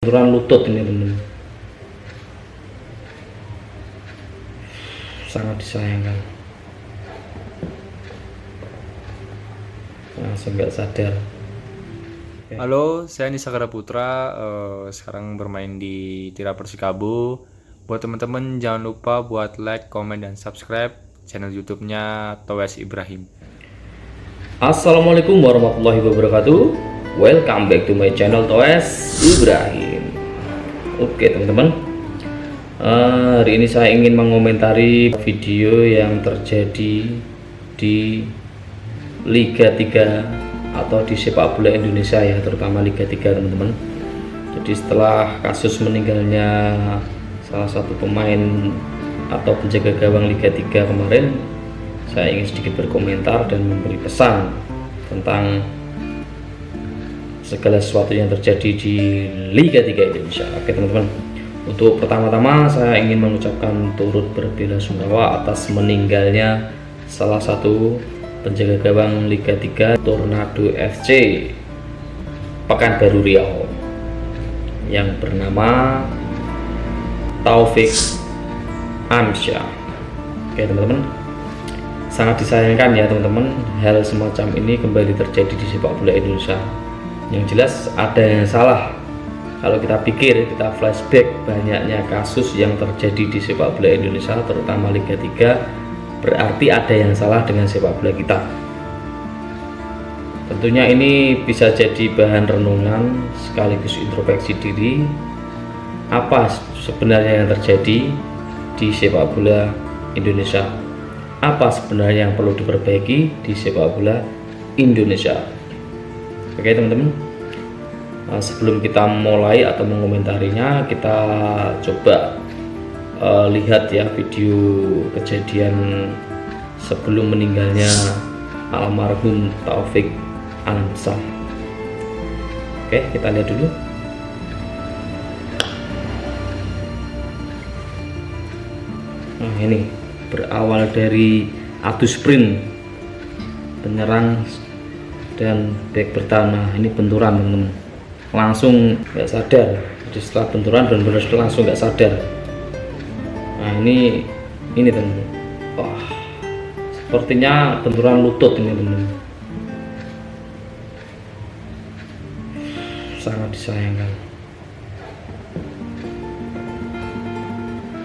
benturan lutut ini teman-teman, sangat disayangkan. Langsung nggak sadar. Halo, saya Nisa Sagara Putra. Sekarang bermain di Tira Persikabo. Buat teman-teman jangan lupa buat like, komen, dan subscribe channel YouTube-nya Towes Ibrahim. Assalamualaikum warahmatullahi wabarakatuh. Welcome back to my channel Towes Ibrahim. Oke teman-teman, hari ini saya ingin mengomentari video yang terjadi di Liga 3 atau di sepak bola Indonesia ya, terutama Liga 3 teman-teman. Jadi setelah kasus meninggalnya salah satu pemain atau penjaga gawang Liga 3 kemarin, saya ingin sedikit berkomentar dan memberi pesan tentang segala sesuatu yang terjadi di Liga 3 Indonesia. Oke teman-teman, untuk pertama-tama saya ingin mengucapkan turut berbela-sungkawa atas meninggalnya salah satu penjaga gawang Liga 3 Tornado FC Pekanbaru Riau yang bernama Taufik Amsyah. Oke teman-teman, sangat disayangkan ya teman-teman, hal semacam ini kembali terjadi di sepak bola Indonesia. Yang jelas ada yang salah. Kalau kita pikir, kita flashback banyaknya kasus yang terjadi di sepak bola Indonesia, terutama Liga 3, berarti ada yang salah dengan sepak bola kita. Tentunya ini bisa jadi bahan renungan sekaligus introspeksi diri. Apa sebenarnya yang terjadi di sepak bola Indonesia? Apa sebenarnya yang perlu diperbaiki di sepak bola Indonesia? Oke teman-teman, sebelum kita mulai atau mengomentarinya, kita coba lihat ya video kejadian sebelum meninggalnya almarhum Taufik Amsyah. Oke, kita lihat dulu. Nah, ini berawal dari adu sprint penyerang dan bek bertahan. Nah, ini benturan teman-teman, langsung nggak sadar. Jadi setelah benturan benar-benar langsung nggak sadar. Nah ini teman-teman, wah sepertinya benturan lutut ini teman-teman, sangat disayangkan.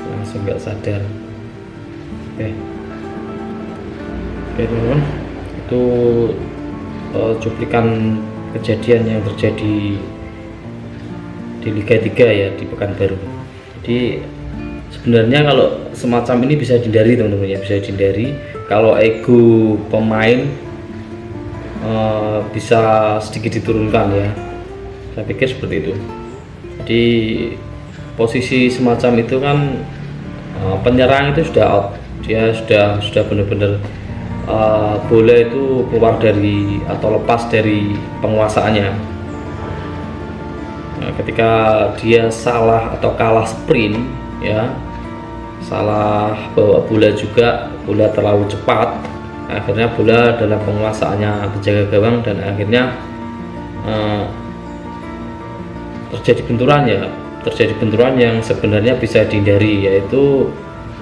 Langsung nggak sadar. Oke teman-teman, itu cuplikan kejadian yang terjadi di Liga 3 ya, di Pekanbaru. Jadi sebenarnya kalau semacam ini bisa dihindari teman-teman ya, bisa dihindari kalau ego pemain bisa sedikit diturunkan ya, saya pikir seperti itu. Jadi posisi semacam itu kan penyerang itu sudah out, dia sudah benar-benar bola itu keluar dari atau lepas dari penguasaannya. Nah, ketika dia salah atau kalah sprint ya, salah bawa bola juga, bola terlalu cepat, akhirnya bola dalam penguasaannya penjaga gawang dan akhirnya terjadi benturan yang sebenarnya bisa dihindari, yaitu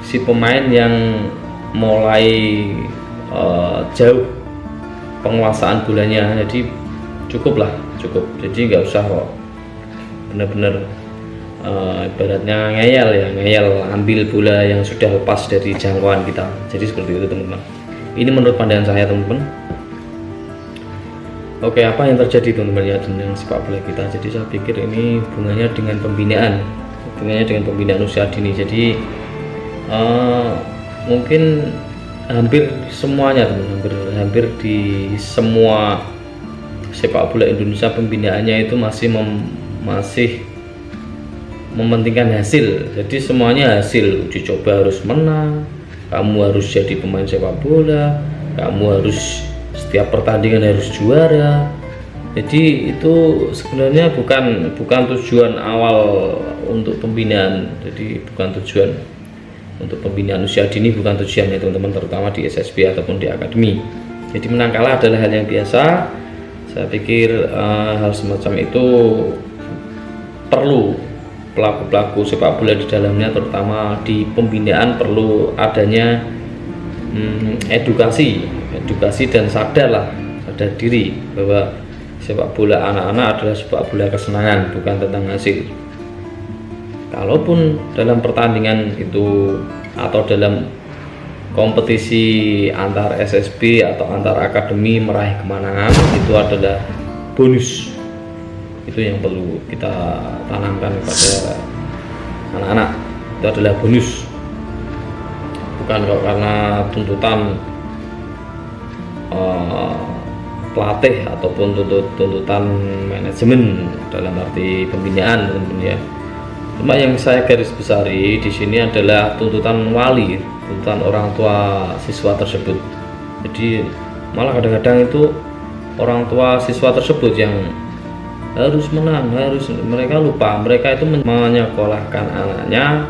si pemain yang mulai jauh penguasaan bolanya. Jadi cukup, jadi nggak usah benar-benar ibaratnya ngeyel ambil bola yang sudah lepas dari jangkauan kita. Jadi seperti itu teman-teman, ini menurut pandangan saya teman-teman. Oke, apa yang terjadi teman-teman ya dengan sepak bola kita? Jadi saya pikir ini hubungannya dengan pembinaan usia dini. Jadi mungkin hampir semuanya teman-teman, hampir di semua sepak bola Indonesia pembinaannya itu masih mementingkan hasil. Jadi semuanya hasil, uji coba harus menang, kamu harus jadi pemain sepak bola, kamu harus setiap pertandingan harus juara. Jadi itu sebenarnya bukan tujuan awal untuk pembinaan. Jadi bukan tujuan untuk pembinaan usia dini, bukan tujuannya teman-teman, terutama di SSB ataupun di akademi. Jadi menang kalah adalah hal yang biasa. Saya pikir hal semacam itu perlu pelaku-pelaku sepak bola di dalamnya, terutama di pembinaan perlu adanya edukasi dan sadar diri bahwa sepak bola anak-anak adalah sepak bola kesenangan, bukan tentang hasil. Kalaupun dalam pertandingan itu atau dalam kompetisi antar SSB atau antar akademi meraih kemenangan, itu adalah bonus. Itu yang perlu kita tanamkan kepada anak-anak, itu adalah bonus, bukan kok karena tuntutan pelatih ataupun tuntutan manajemen dalam arti pembinaan tentunya. Cuma yang saya garis besari di sini adalah tuntutan wali, tuntutan orang tua siswa tersebut. Jadi malah kadang-kadang itu orang tua siswa tersebut yang harus menang, mereka lupa mereka itu menyekolahkan anaknya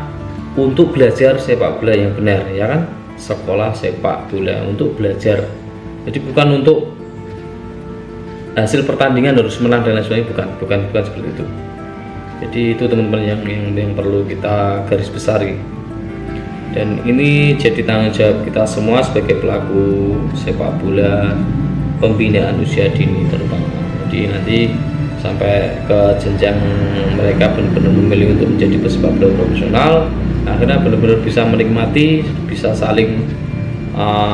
untuk belajar sepak bola yang benar, ya kan? Sekolah sepak bola untuk belajar. Jadi bukan untuk hasil pertandingan harus menang dan lain sebagainya, bukan seperti itu. Jadi itu teman-teman yang perlu kita garis besari. Dan ini jadi tanggung jawab kita semua sebagai pelaku sepak bola pembinaan usia dini terutama. Jadi nanti sampai ke jenjang mereka benar-benar memilih untuk menjadi pesepak bola profesional, akhirnya benar-benar bisa menikmati, bisa saling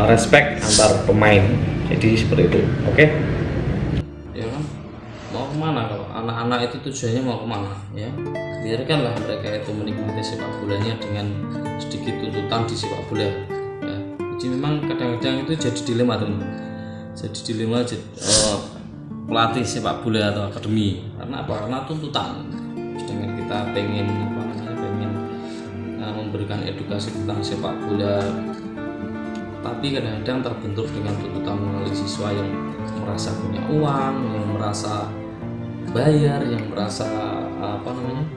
respect antar pemain. Jadi seperti itu, oke? Ya kan? Mau kemana kalau anak-anak itu tujuannya mau kemana? Ya, biarkanlah mereka itu menikmati sepak bolanya dengan sedikit tuntutan di sepak bola. Ya. Jadi memang kadang-kadang itu jadi dilema teman. Jadi dilema pelatih sepak bola atau akademi. Karena apa? Karena tuntutan. Sedangkan kita pengen memberikan edukasi tentang sepak bola, tapi kadang-kadang terbentur dengan tuntutan melalui siswa yang merasa punya uang, yang merasa bayar, yang merasa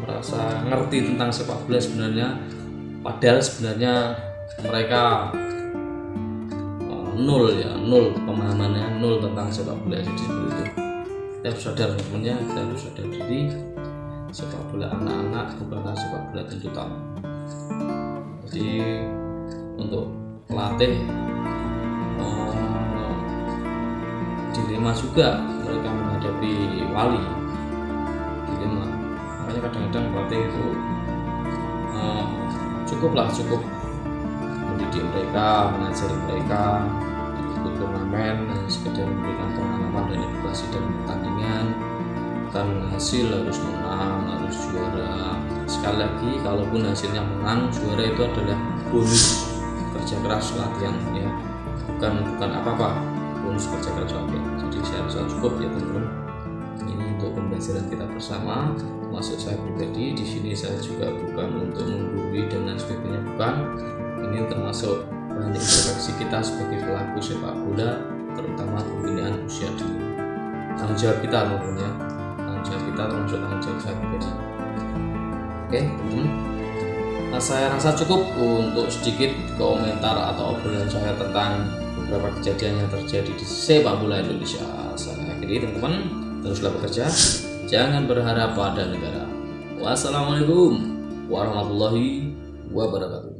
merasa ngerti tentang sepak bola sebenarnya, padahal sebenarnya mereka nol pemahamannya, nol tentang sepak bola. Jadi seperti itu. Kita harus sadar teman-teman, kita harus sadar diri, sepak bola anak-anak bukanlah sepak bola tuntutan. Jadi untuk pelatih dilema juga mereka menghadapi wali, dilema. Makanya kadang-kadang pelatih itu cukup mendidik mereka, mengajari mereka, ikut turnamen, sekedar memberikan pengalaman dan edukasi dalam pertandingan. Bukan hasil harus menang, harus juara. Sekali lagi, kalaupun hasilnya menang, juara itu adalah bonus kerja keras latihan, ya, bukan apa-apa, bonus kerja keras latihan. Jadi saya rasa cukup ya teman-teman. Ini untuk pembelajaran kita bersama. Maksud saya pribadi di sini saya juga bukan untuk menggurui dan lain sebagainya, bukan. Ini termasuk bahan introspeksi kita sebagai pelaku sepak bola, terutama pembinaan usia dini. Tanggung jawab kita teman-teman ya. Tanggung jawab kita termasuk tanggung jawab saya pribadi. Oke teman-teman. Nah, saya rasa cukup untuk sedikit komentar atau obrolan saya tentang beberapa kejadian yang terjadi di sepak bola Indonesia. Saya akhiri teman-teman, teruslah bekerja, jangan berharap pada negara. Wassalamualaikum warahmatullahi wabarakatuh.